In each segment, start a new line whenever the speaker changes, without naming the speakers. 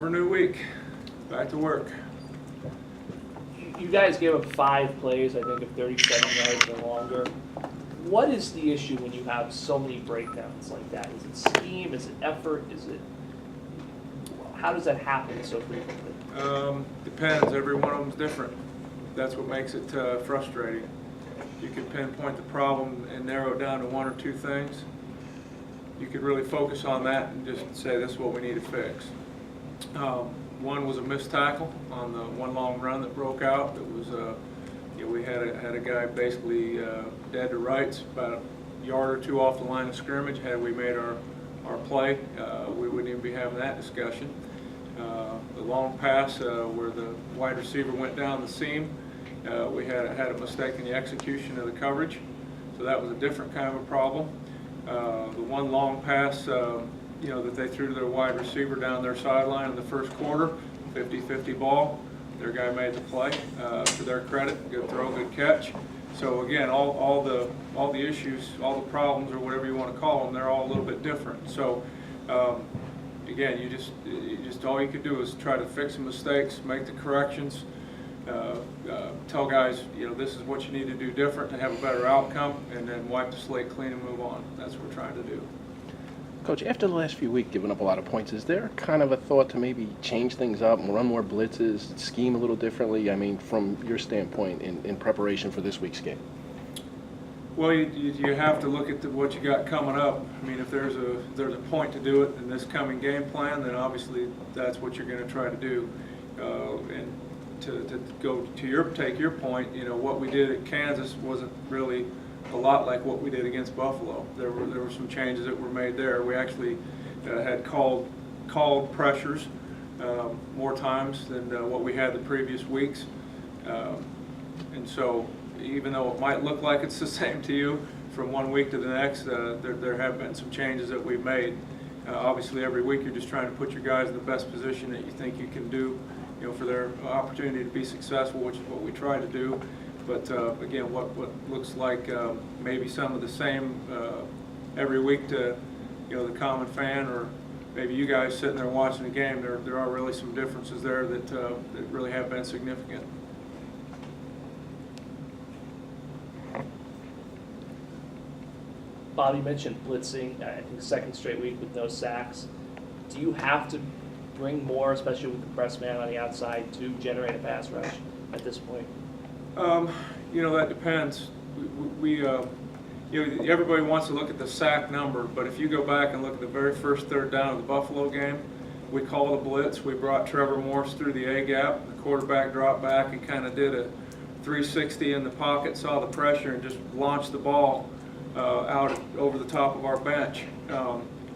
For a new week, back to work.
You guys gave up 5 plays, I think, of 37 yards or longer. What is the issue when you have so many breakdowns like that? Is it scheme? Is it effort? How does that happen so frequently?
Depends. Every one of them's different. That's what makes it frustrating. You can pinpoint the problem and narrow it down to 1 or 2 things. You could really focus on that and just say this is what we need to fix. One was a missed tackle on the one long run that broke out. It was, we had a guy basically dead to rights, about a yard or 2 off the line of scrimmage. Had we made our play, we wouldn't even be having that discussion. The long pass where the wide receiver went down the seam, we had a mistake in the execution of the coverage, so that was a different kind of a problem. The one long pass that they threw to their wide receiver down their sideline in the first quarter, 50-50 ball. Their guy made the play. To their credit, good throw, good catch. So again, all the issues, all the problems, or whatever you want to call them, they're all a little bit different. So again, you just all you could do is try to fix the mistakes, make the corrections, tell guys, this is what you need to do different to have a better outcome, and then wipe the slate clean and move on. That's what we're trying to do.
Coach, after the last few weeks giving up a lot of points, is there kind of a thought to maybe change things up and run more blitzes, scheme a little differently? I mean, from your standpoint in preparation for this week's game?
Well, you have to look at what you got coming up. I mean, if there's a point to do it in this coming game plan, then obviously that's what you're going to try to do. And to go to take your point, what we did at Kansas wasn't really a lot like what we did against Buffalo. There were some changes that were made there. We actually had called pressures more times than what we had the previous weeks, and so even though it might look like it's the same to you from one week to the next, there have been some changes that we've made. Obviously, every week you're just trying to put your guys in the best position that you think you can do, for their opportunity to be successful, which is what we try to do. But again, what looks like maybe some of the same every week to the common fan, or maybe you guys sitting there watching the game, there are really some differences there that really have been significant.
Bob, you mentioned blitzing, I think second straight week with no sacks. Do you have to bring more, especially with the press man on the outside, to generate a pass rush at this point?
That depends. Everybody wants to look at the sack number, but if you go back and look at the very first third down of the Buffalo game, we called a blitz. We brought Trevor Morse through the A gap. The quarterback dropped back and kind of did a 360 in the pocket, saw the pressure, and just launched the ball out over the top of our bench.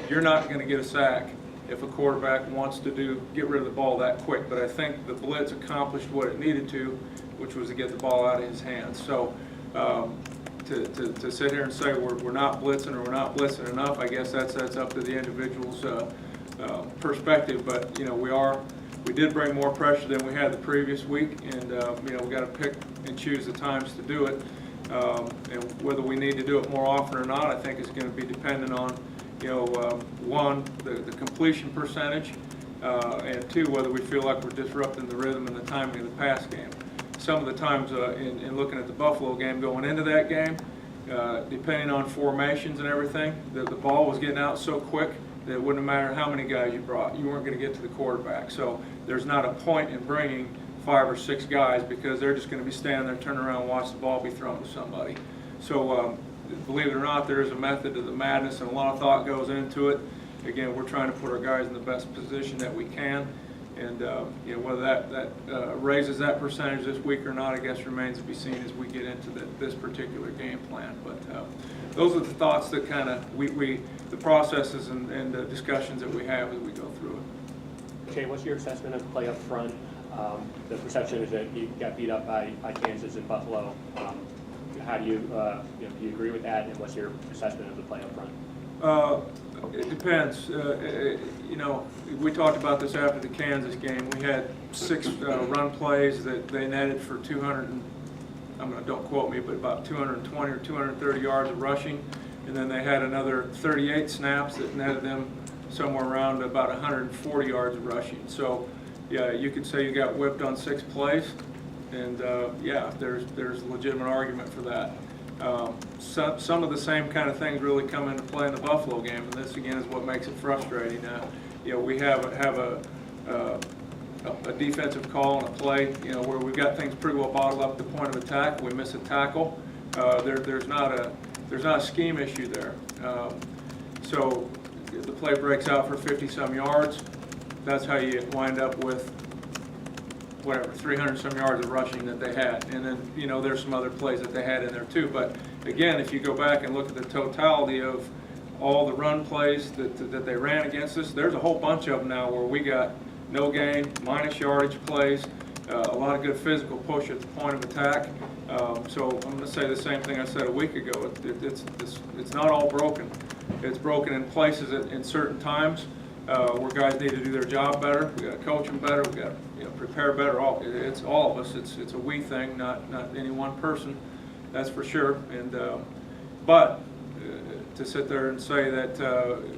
You're not going to get a sack if a quarterback wants to get rid of the ball that quick, but I think the blitz accomplished what it needed to, which was to get the ball out of his hands. So to sit here and say we're not blitzing or we're not blitzing enough, I guess that's up to the individual's perspective. But we did bring more pressure than we had the previous week, and we got to pick and choose the times to do it. And whether we need to do it more often or not, I think is going to be dependent on one, the completion percentage, and 2, whether we feel like we're disrupting the rhythm and the timing of the pass game. Some of the times in looking at the Buffalo game, going into that game, depending on formations and everything, the ball was getting out so quick that it wouldn't matter how many guys you brought. You weren't going to get to the quarterback. So there's not a point in bringing 5 or 6 guys, because they're just going to be standing there, turning around and watch the ball be thrown to somebody. So believe it or not, there is a method to the madness, and a lot of thought goes into it. Again, we're trying to put our guys in the best position that we can. And whether that raises that percentage this week or not, I guess remains to be seen as we get into this particular game plan. But those are the thoughts that kind of the processes and the discussions that we have as we go through it.
Jay, what's your assessment of play up front? The perception is that you got beat up by Kansas and Buffalo. How do you do you agree with that? And what's your assessment of the play up front?
It depends. We talked about this after the Kansas game. We had 6 run plays that they netted for 200. Don't quote me, but about 220 or 230 yards of rushing, and then they had another 38 snaps that netted them somewhere around about 140 yards of rushing. So, yeah, you could say you got whipped on 6 plays, and yeah, there's a legitimate argument for that. Some of the same kind of things really come into play in the Buffalo game, and this again is what makes it frustrating. You know, we have a defensive call on a play, you know, where we've got things pretty well bottled up at the point of attack. We miss a tackle. There's not a scheme issue there. So the play breaks out for 50-some yards. That's how you wind up with whatever 300-some yards of rushing that they had. And then, you know, there's some other plays that they had in there too. But again, if you go back and look at the totality of all the run plays that they ran against us, there's a whole bunch of them now where we got no gain, minus yardage plays, a lot of good physical push at the point of attack. So I'm going to say the same thing I said a week ago. It's not all broken. It's broken in places in certain times where guys need to do their job better. We got to coach them better. We got to prepare better. It's all of us. It's a we thing, not any one person. That's for sure. And but to sit there and say that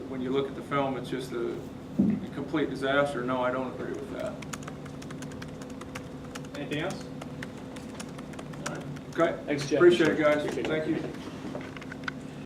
when you look at the film, it's just a complete disaster. No, I don't agree with that.
Anything else?
Okay.
Thanks, Jeff.
Appreciate it, guys.
Appreciate it.
Thank you.